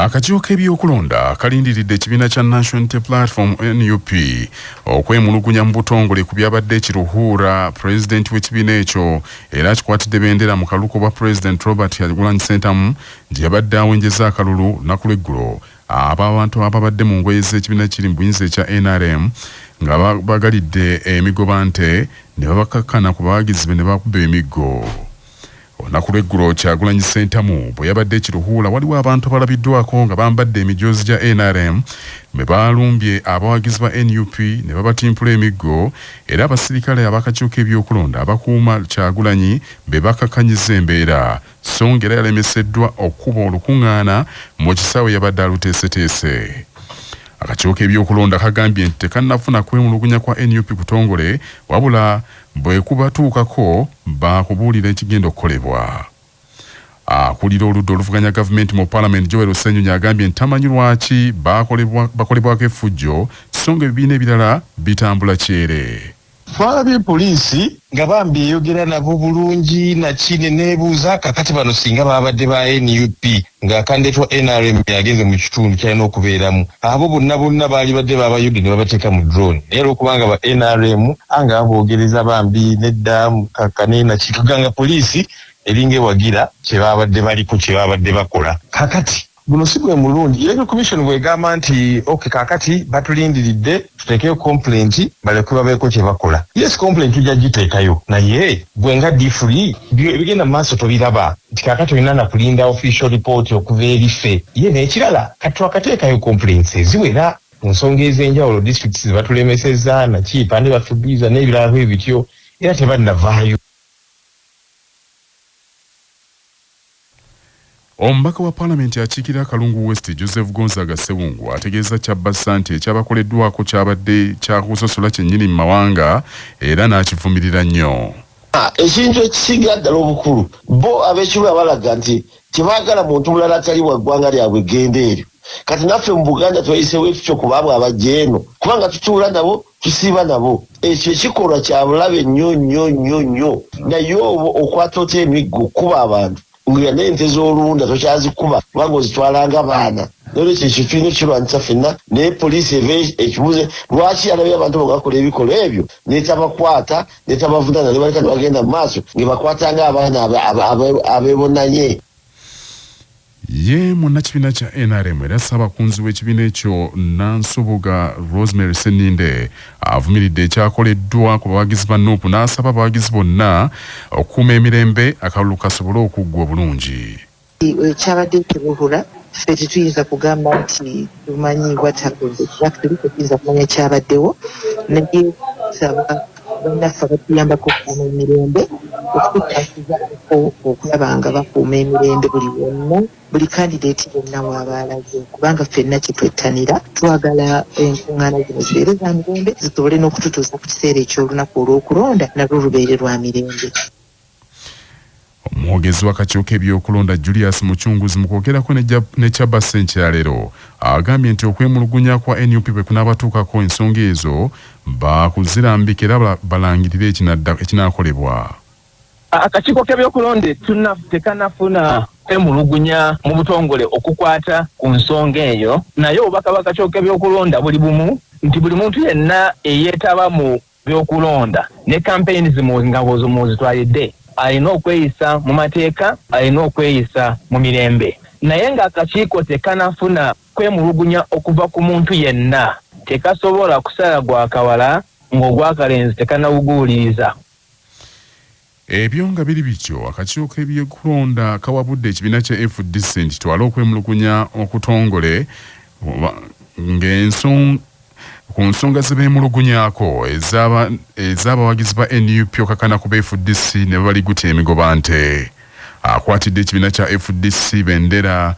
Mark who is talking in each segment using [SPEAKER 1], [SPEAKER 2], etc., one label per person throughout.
[SPEAKER 1] Akakiiko k'Ebyokulonda kalindiridde ekibiina kya National Unity Platform NUP okwemulugunya mu butongole ku byabadde ekiruhuura pulezidenti w'ekibiina ekyo era kikwatidde bendera mu kaluko bwa President Robert Kyagulanyi Ssentamu gye yabadde awenjeza akalulu lunaku lw'eggulo abantu ababadde mu ngoye z'ekibiina kiri mu buyinza ekya NRM nga bagalidde emigoba nte ne babakakkana ku bawagizi be ne bakuba emiggo. Olunaku lw'eggulo Kyagulanyi Ssentamu bwe yabadde ekiruhuula waliwo abantu abalabiddwako nga bambadde emijoozi gya NRM be balumbye abawagizi ba NUP ne babatimpula emiggo era abasirikale ab'akakiiko k'Ebyokulonda abakuuma Kyagulanyi be bakakkanyiza embeera so ng'era yalemeseddwa okuba olukuŋŋaana mu kisaawe yabadde aluteeseteese. Akakiiko k'Ebyokulonda kagambye nti tekannafuna kwemulugunya kwa NUP kutongole wabula bwe kubatuukako bakubuulira ekigenda okukolebwa. Akulira oludda oluvuganya gavumenti mu Parliament Joel Osennyonyi agambye nti tamanyi lwaki bakolebwako effujjo so nga ebibiina ebirala bitambula kyere.
[SPEAKER 2] Twalabye poliisi nga bambi eyogera nabo bulungi nakine neebuuza kakati bano singa babadde ba NUP nga kandidaate wa NRM yagenze mu kitundu kyalina okubeeramu abo bonna baali badde babayude ne babateeka mu drone era okubanga ba NRM anga boogereza bambi nedda kakane nakituganga poliisi eringa ewagira kye babadde baliko kye babadde bakola kakati guno si gwe mulundi Electoral Commission bwegamba nti kakati batulindiridde tuteekeyo complaint baleke babeeko kye bakola. Yes, complaint tujja giteekayo naye gwe nga D3 ebigenda mu maaso tobiraba nti kakati olina na kulinda official report okuva erife ye n'ekirala kati twakateekayo complaints eziwera mu nsonga ez'enjawulo districts batulemesezza nakiipande batubiiza n'ebirala bwe bityo era tebannavaayo.
[SPEAKER 1] Omubaka wa Parliament akiikira Kalungu West Joseph Gonzaga Ssebungu ategeeza Kyabassa nti ekyabakoleddwako kyabadde kyakusosola kyennyini mu mawanga era n'akivumirira nnyo.
[SPEAKER 3] Ekintu ekisinga ddala obukulu bo ab'ekibuga balaga nti tebaagala muntu mulala atali wa ggwanga lyabwe genda eryo. Kati naffe mu Buganda tweyiseewo ekyo kubaabwe abajja eno kubanga tutuula nabo tusiiba nabo. Ekyo ekikolwa kya bulabe nnyo naye okwata ota emiggo kuba abantu nga n'ente z'olunda tokyazikuba kubanga ozitwalanga baana nolwekyo ekyo tulina kirwanyisa ffenna naye poliisi eva ekibuze lwaki alabye abantu bagakola ebikolwa ebyo netabakwata netabavunana ne baleka ne bagenda mu maaso nga bakwatanga abaana abebonanye.
[SPEAKER 1] Ye munnakibiina kya NRM era ssaabakunzi w'ekibiina ekyo Nansubuga Rosemary Senninde avumiridde ekyakoleddwa ku bawagizi ba NUP n'asaba abawagizi bonna okukuuma emirembe akalulu kasobole okuggwa obulungi.
[SPEAKER 4] Kyabadde kiruhura ffe tetuyinza kugamba nti tumanyi watakodde tuyinza kumanya kyabaddewo naye saba bannaffe abatuyambako okukuuma emirembe okututaasiza okulaba nga bakuuma emirembe buli wonna buli kandidaeti yonna waaba alaze kubanga ffenna kitwettanira twagala enkuŋŋaana zino zibeere za mirembe zisobole n'okututuusa ku kiseera eky'olunaku olw'okulonda nalwo lubeere lwa mirembe.
[SPEAKER 1] Omwogezi w'akakiiko k'Ebyokulonda Julius Mucunguzi mu kwogerako ne Kyabassa enkyalero agambye nti okwemulugunya kwa NUP bwe kunaabatuukako ensonga ezo bakuzirambika era balangirire ekinaakolebwa.
[SPEAKER 5] Akakiiko k'Ebyokulonda tekanafuna kwemulugunya mu butongole okukwata ku nsonga eyo naye obubaka bw'akakiiko k'Ebyokulonda buli bumu nti buli muntu yenna eyeetaba mu byokulonda ne campaigns mu ngabo zitwalidde alina okweyisa mu mateeka alina okweyisa mu mirembe naye ng'akakiiko tekanafuna kwemulugunya okuva ku muntu yenna tekasobola kusala gwakawala ng'ogwakalenzi tekanawuguuliriza.
[SPEAKER 1] Ebyo nga biri bityo akakiiko k'Ebyokulonda kawabudde ekibiina kya FDC nti twala okwemulugunya okutongole ku nsonga ze beemulugunyako ez'abawagizi ba NUP okakana ku FDC ne babaliguta emigoba nte. Akwatidde ekibiina kya FDC bendera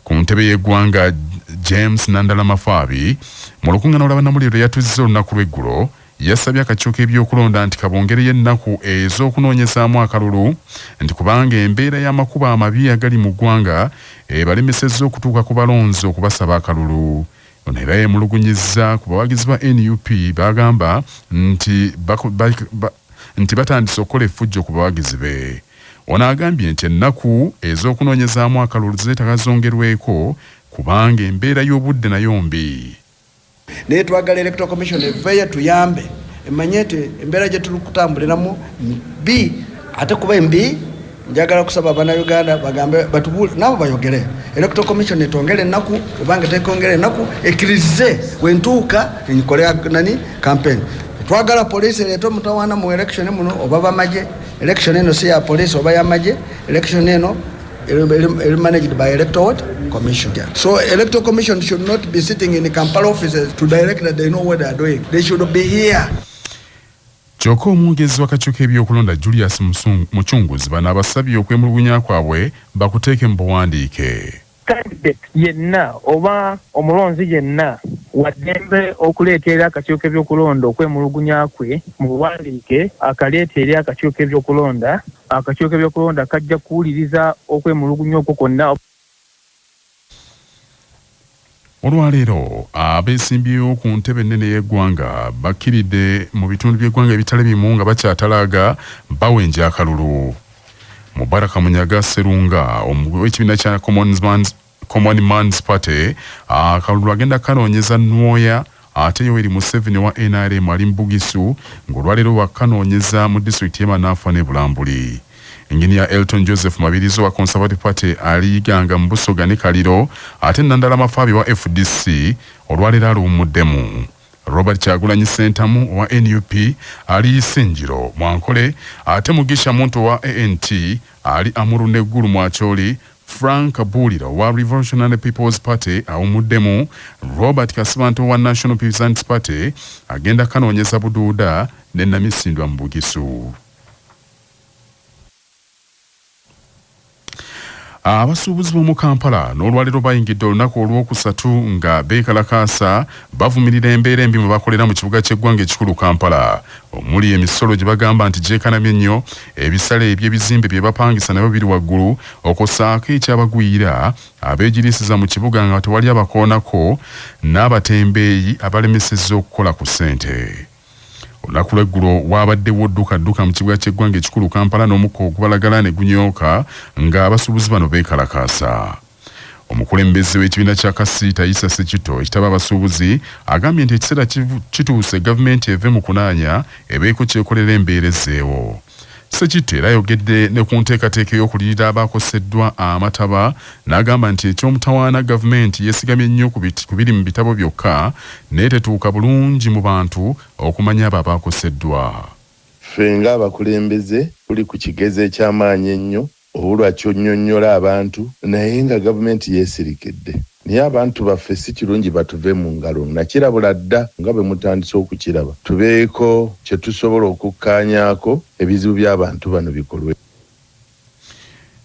[SPEAKER 1] ku ntebe y'eggwanga James Nandala Mafabi mu lukuŋŋaana olw'abannamuliro yatuzza olunaku lw'eggulo yasabye akakiiko k'Ebyokulonda nti kabongereyo ennaku ez'okunoonyezaamu akalulu nti kubanga embeera y'amakubo amabi agali mu ggwanga balemesezza okutuuka ku balonzi okubasaba akalulu. Ono era yeemulugunyizza ku bawagizi ba NUP bagamba nti batandise okukola effujjo ku bawagizi be. Ono agambye nti ennaku ez'okunoonyezaamu akalulu zeetaaga zongerweko kubanga embeera y'obudde nayo mbi.
[SPEAKER 6] Naye twagala Electoral Commission eveeyo tuyambe emanye nti embeera gye tuli kutambuliramu mbi ate kuba embi. Njagala kusaba bannayuganda bagambe batubuule nabo bayogere. Electoral Commission etongere ennaku obanga tekongere ennaku ekkirize wentuuka enkole nani campaign. Twagala poliisi ereeta omutawaana mu election muno oba bamaje. Election eno si ya poliisi oba yamaje. Election eno managed by Electoral Commission. So Electoral Commission should not be sitting in the Kampala offices to direct that they know what they are doing. They should be here.
[SPEAKER 1] Kyokka omwogezi w'akakiiko Ebyokulonda Julius Muchunguzi bano abasabye okwemulugunya kwabwe bakuteeke mu buwandiike.
[SPEAKER 5] Candidate yenna oba omulonzi yenna waddembe okuleetera akakiiko Ebyokulonda okwemulugunya kwe mu buwandiike akaleetera akakiiko Ebyokulonda. Akakiiko Ebyokulonda kajja kuwuliriza okwemulugunya okwo kwonna.
[SPEAKER 1] Olwaleero abeesimbyewo ku ntebe ennene y'eggwanga bakkiridde mu bitundu by'eggwanga ebitali bimu nga bakyatalaaga bawenja akalulu. Mubaraka Munyaga Serunga omukulu w'ekibiina kya Common Man's Party akalulu agenda kanoonyeza Nwoya ate Yoweri Museveni wa NRM ali mu Bugisu ng'olwaleero wakanoonyeza mu disitulikiti y'e Manafa ne Bulambuli. Engineer Elton Joseph Mabirizo wa Conservative Party aliganga mu Busoga ne Kaliro ate Nandala Mafabi wa FDC olwaleero aluwumuddemu. Robert Kyagulanyi Sentamu wa NUP ali Sinjiro Mwankole ate Mugisha Muntu wa ANT ali Amuru Neguru Mwacholi. Frank Bulira wa Revolutionary People's Party awumuddemu. Robert Kasibanto wa National Peasants Party agenda kanoonyeza Buduuda ne Namisindwa mu Bugisu. Abasuubuzi b'omu Kampala n'olwaleero bayingidde olunaku olw'okusatu nga beekalakaasa bavumirira embeera embi mwe bakolera mu kibuga ky'eggwanga ekikulu Kampala. Omuli emisolo gye bagamba nti gyekanamye ennyo, ebisale eby'ebizimbe bye bapangisa nabyo biri waggulu, okusaako ekyabagwira abeegiriisiza mu kibuga nga tewali abakoonako n'abatembeeyi abalemesezza okukola ku ssente. Olunaku lw'eggulo waabaddewo dduka mu kibuga ky'eggwanga ekikulu Kampala n'omukka ogubalagala ne gunyooka nga abasuubuzi bano beekalakaasa. Omukulembeze w'ekibiina kya Kasiita Issa Sekito ekitaba abasuubuzi agambye nti ekiseera kituuse gavumenti eve mu kunaanya ebeeko kyekolera embeera ezzeewo. Sekito era ayogedde ne ku nteekateeka y'okulirira abaakoseddwa amataba n'agamba nti eky'omutawaana gavumenti yeesigamye nnyo ku biri mu bitabo byokka naye tetuuka bulungi mu bantu okumanya abo abaakoseddwa.
[SPEAKER 7] Ffe ng'abakulembeze tuli ku kigezo eky'amaanyi ennyo olwaki onnyonnyola abantu naye nga gavumenti yeesirikedde. Naye abantu baffe si kirungi batuve mu ngalo nakirabula dda nga bwe mutandise okukiraba. Tubeeko kye tusobola okukkaanyaako ebizibu by'abantu bano bikolwe.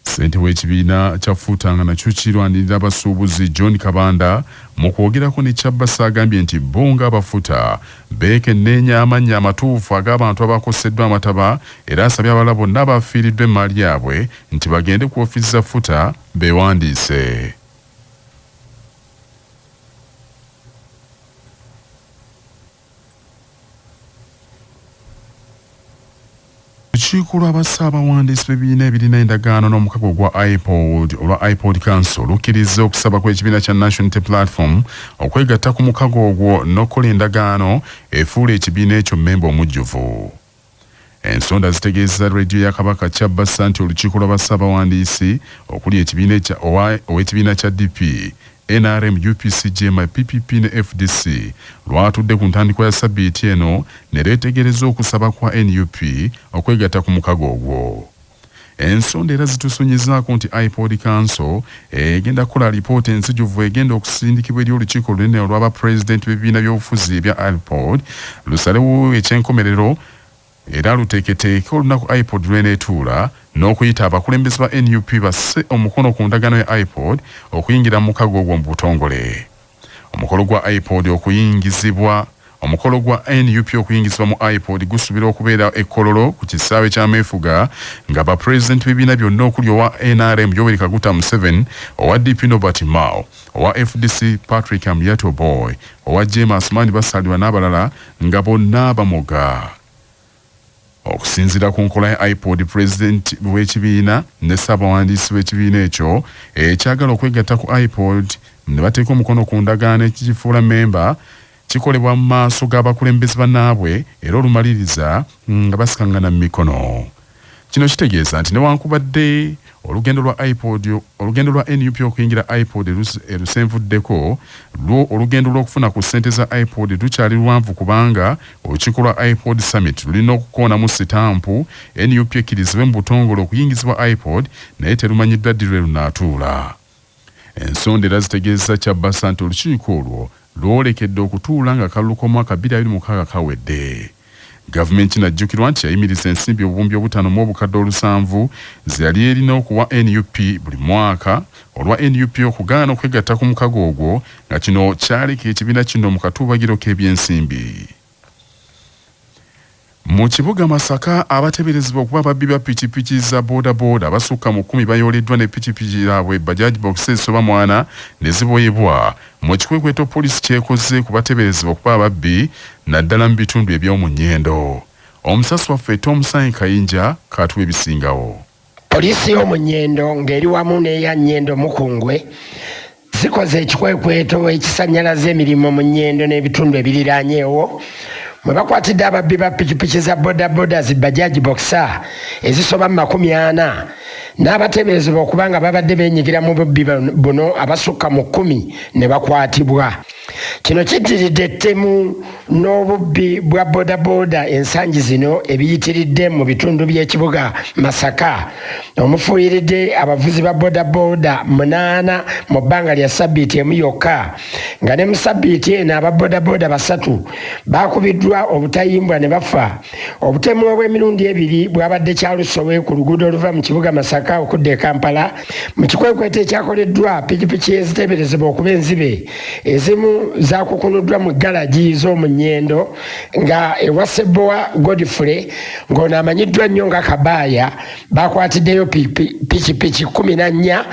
[SPEAKER 1] Ssente w'ekibiina kya Fuutanga nakyo kirwanirira abasuubuzi John Kabanda mu kwogerako ne Kyabasa agambye nti bo ng'abafuta beekenneenya amannya amatuufu ag'abantu abakoseddwa amataba era asabye abalala bonna abafiiriddwa emmaali yaabwe nti bagende ku ofiisi za Futa beewandiise. Olukiiko lw'abasaabawandiisi b'ebibiina ebirina endagaano n'omukago gwa olwa iPod Council lukkiriza okusaba kw'ekibiina kya National Unity Platform okwegatta ku mukago ogwo n'okukola endagaano efuula ekibiina ekyo mmemba omujjuvu. Ensonda zitegeeza Radio ya Kabaka Kyabasa nti olukiiko lw'abasaabawandiisi okuli ow'ekibiina kya DP, NRM, UPCGM, PPP ne FDC lwatudde ku ntandikwa ya Sabbiiti eno ne leetegereza okusaba kwa NUP okwegatta ku mukago ogwo. Ensonda era zitusonyizaako nti iPod Council egenda kukola alipoota enzijuvu egenda okusindikibwa eri olukiiko lunene olw'abapulezidenti b'ebibiina by'obufuzi ebya iPod lusalewo ekyenkomerero era luteeketeeke olunaku iPod lw'eneetuula n'okuyita abakulembeze ba NUP basse omukono ku ndagaano ya iPod okuyingira mu mukago ogwo mu butongole. Omukolo gwa NUP okuyingizibwa mu iPod gusuubira okubeera ekkololo ku kisaawe ky'ameefuga nga bapulezidenti b'ebibiina byonna okuli owa NRM Yoweri Kaguta Museveni, owa DP Nobert Mao, owa FDC Patrick Amyato Boy, owa James Mani basalirwa n'abalala nga bonna bamoga. Okusinziira ku nkola ya iPod, pulezidenti w'ekibiina ne ssaabawandiisi w'ekibiina ekyo ekyagala okwegatta ku iPod ne bateeka omukono ku ndagaano ekifuula memba kikolebwa mu maaso g'abakulembeze bannaabwe era olumaliriza nga basikangana mu mikono. Kino kitegeeza nti newankubadde olugendo lwa NUP okuyingira iPod lusenvuddeko, olugendo lw'okufuna ku ssente za iPod lukyali luwanvu kubanga olukiiko lwa iPod Summit lulina okukoonamu sitampu NUP ekkirizibwe mu butongole okuyingizibwa iPod naye terumanyiddwa ddi lwe lunaatuula. Ensonda era zitegeeza Kyabasa nti olukiiko olwo lwolekedde okutuula nga kalulu k'omwaka 2026 kawedde. Gavumenti najjukirwa nti yayimiriza ensimbi obubumbi obutano mu obukadde 7 ze yali erina okuwa NUP buli mwaka olwa NUP okugaana okwegatta ku mukago ogwo nga kino kyaleka ekibiina kino mu katuubagiro k'ebyensimbi. Mu kibuga Masaka abateeberezebwa okuba ababbi ba pikipiki za bodaboda basukka mu 10 bayoleddwa ne pikipiki yaabwe Bajaj Box esoba mwana ne ziboyebwa. Mu kikwekweto poliisi kyekoze ku bateeberezebwa okuba ababbi naddala mu bitundu eby'omu Nnyendo. Omusasi waffe Tom Sain Kayinja katuwa ebisingawo.
[SPEAKER 8] Poliisi y'omu Nnyendo ng'eri wamu n'eya Nnyendo Mukungwe zikoze ekikwekweto ekisanyalaza emirimu mu Nnyendo n'ebitundu ebiriraanyeewo mwe bakwatidde ababbi ba pikipiki za bodaboda zi Bajaj Boxer ezisoba mu 40 n'abateeberezebwa okuba nga babadde beenyigira mu bubbi buno abasukka mu 10 ne bakwatibwa. Kino kiddiridde ettemu n'obubbi bwa bodaboda ensangi zino ebiyitiridde mu bitundu by'ekibuga Masaka. Omufuuyiridde abavuzi ba bodaboda 8 mu bbanga lya sabbiiti emu yokka nga ne mu sabbiiti eno aba bodaboda 3 baakubiddwa obutayimbwa ne bafa. Obutemu obw'emirundi 2 bwabadde kyalusowe ku luguudo oluva mu kibuga Masaka okudda e Kampala mu kikwekweto ekyakoleddwa pikipiki eziteeberezebwa okuba enzibe ezimu zakukunuddwa mu galagi z'omu Nnyendo nga ewa Ssebbowa Godfrey ng'ono amanyiddwa nnyo nga Kabaaya bakwatiddeyo pikipiki 14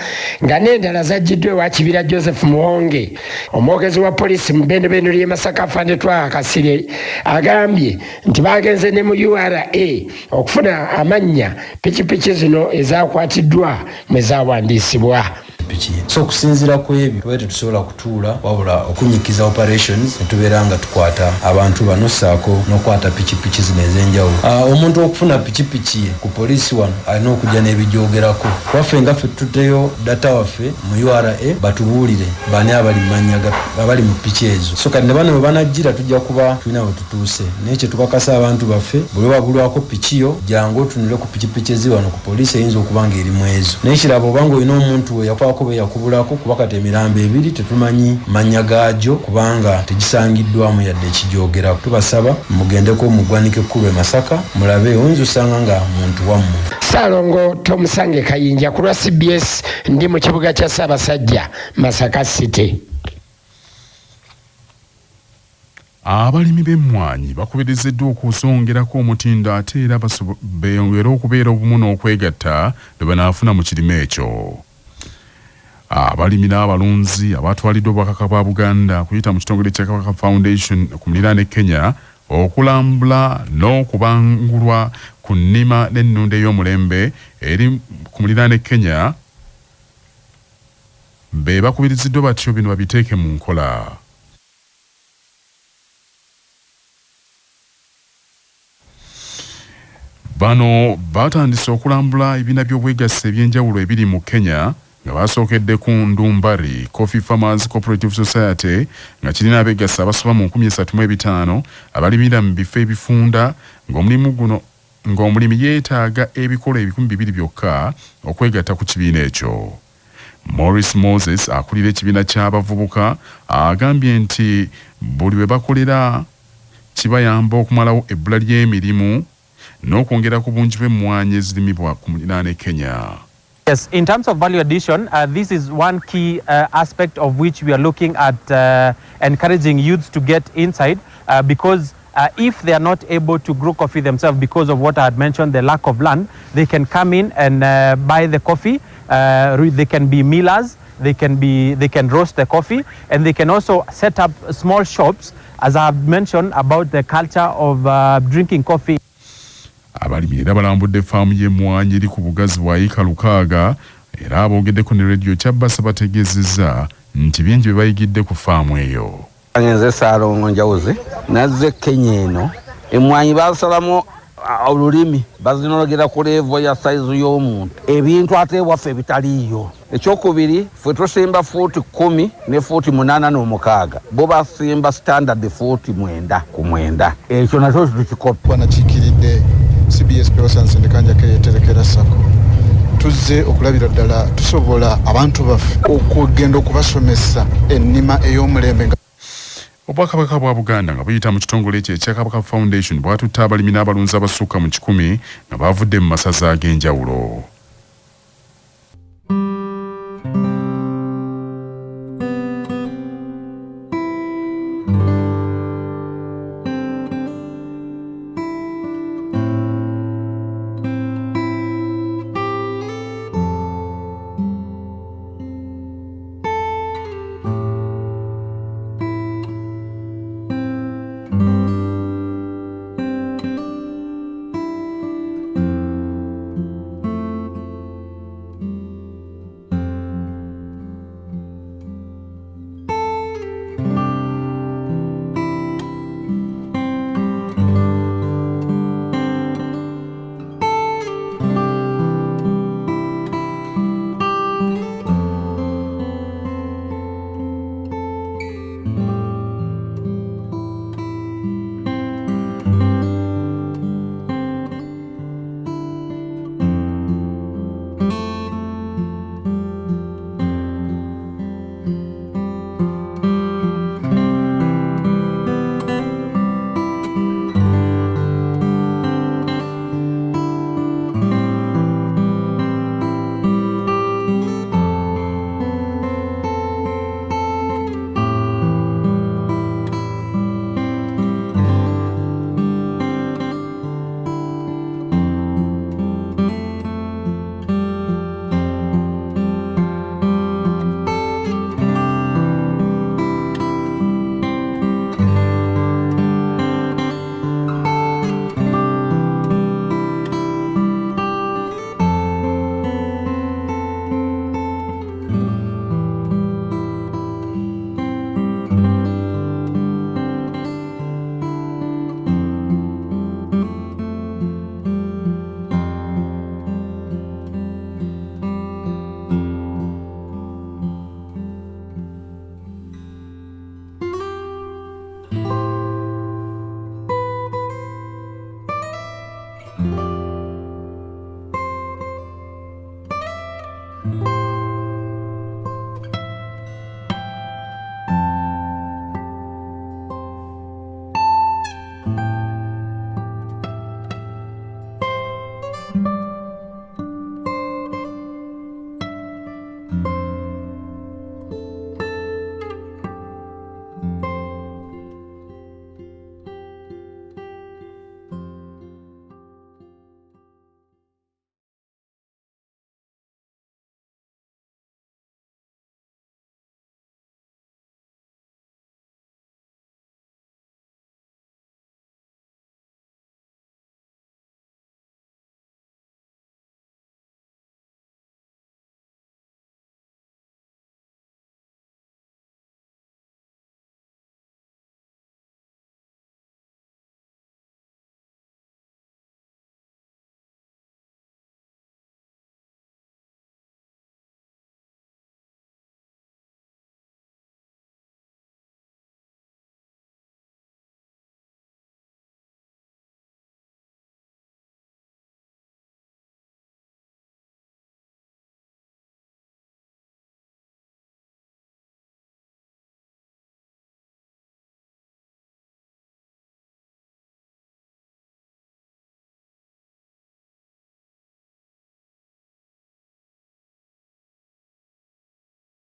[SPEAKER 8] nga n'endala zaggiddwa ewa Kibira Joseph Muwonge. Omwogezi wa poliisi mu bendobendo ly'e Masaka Afande Twaha Kasire agambye nti bagenze ne mu URA okufuna amannya pikipiki zino ezakwatiddwa mwe zaawandiisibwa.
[SPEAKER 9] So okusinziira ku ebyo tubaire tetusobola kutuula wabula okunyikiza operations netubeera nga tukwata abantu bano saako n'okwata pikipiki zino ez'enjawulo. Omuntu okufuna pikipiki ku poliisi wano alina okujja n'ebijoogerako. Waffe nga ffe tuteyo data waffe mu URA batubuulire bani abali mu piki ezo. So kati ne bano bwe banajjira tujja kuba tulina we tutuuse. Naye kye tukakasa abantu baffe buli babulwako piki yo jangu otunule ku pikipiki ezi wano ku poliisi eyinza okuba ng'erimu ezo. Naye kiraba obanga olina omuntu we yakwako be yakubulako kuba kati emirambo 2 tetumanyi mannya gaagyo kubanga tegisangiddwamu yadde ekijoogerako. Tubasaba mugendeko mugwanike ekkulu e Masaka mulabe oyinza osanga nga muntu wammwe.
[SPEAKER 8] Saalongo Tomusange Kayinja ku lwa CBS ndi mu kibuga kya Ssaabasajja Masaka City.
[SPEAKER 1] Abalimi b'emmwanyi bakubiriziddwa okusongerako omutindo ate era beeyongera okubeera obumu n'okwegatta lwe banaafuna mu kirime ekyo. Abalimi n'abalunzi abatwaliddwa obubaka bwa Buganda kuyita mu kitongole kya Kabaka Foundation ku muliraane Kenya okulambula n'okubangulwa ku nnima n'ennunda ey'omulembe eri ku muliraane Kenya be bakubiriziddwa batyo bino babiteeke mu nkola. Bano batandise okulambula ebibiina by'obwegassi eby'enjawulo ebiri mu Kenya nga basookedde ku Ndumbari Coffee Farmers Cooperative Society nga kirina abeegassi abasoba mu 35 abalimira mu bifo ebifunda ng'omulimi yeetaaga ebikola 200 byokka okwegatta ku kibiina ekyo. Morris Moses akulira ekibiina ky'abavubuka agambye nti buli we bakolera kibayamba okumalawo ebbula ly'emirimu n'okwongera ku bungi bw'emmwanyi ezirimibwa ku muliraane Kenya.
[SPEAKER 10] Yes, in terms of value addition, this is one key aspect of which we are looking at encouraging youths to get inside because if they are not able to grow coffee themselves because of what I had mentioned, the lack of land, they can come in and buy the coffee. They can be millers, they can roast the coffee, and they can also set up small shops, as I have mentioned, about the culture of drinking coffee.
[SPEAKER 1] Abalimi era balambudde faamu y'emmwanyi eri ku bugazi bwa eka 6 era abogeddeko ne radio Kyabasa bategeezezza nti bingi bye bayigidde ku faamu eyo.
[SPEAKER 11] Nze Saalongo Njawuze nazze Kenya eno emmwanyi basalamu olulimi bazinologera ku levo ya saizi y'omuntu ebintu ate ewaffe bitaliiyo. Ekyokubiri ffe tusimba fuuti 10 ne fuuti 86 bo basimba standard fuuti 9 ku 9 ekyo nakyo tukikopa.
[SPEAKER 12] Banakiikiridde CBS Peosansi Ndekanja yeterekera sako tuzze okulabira ddala tusobola abantu baffe okugenda okubasomesa ennima ey'omulembe.
[SPEAKER 1] Obwakabaka bwa Buganda nga buyita mu kitongole ekya Kabaka Foundation bwatutte abalimi n'abalunzi abasukka mu 10 nga bavudde mu masaza ag'enjawulo.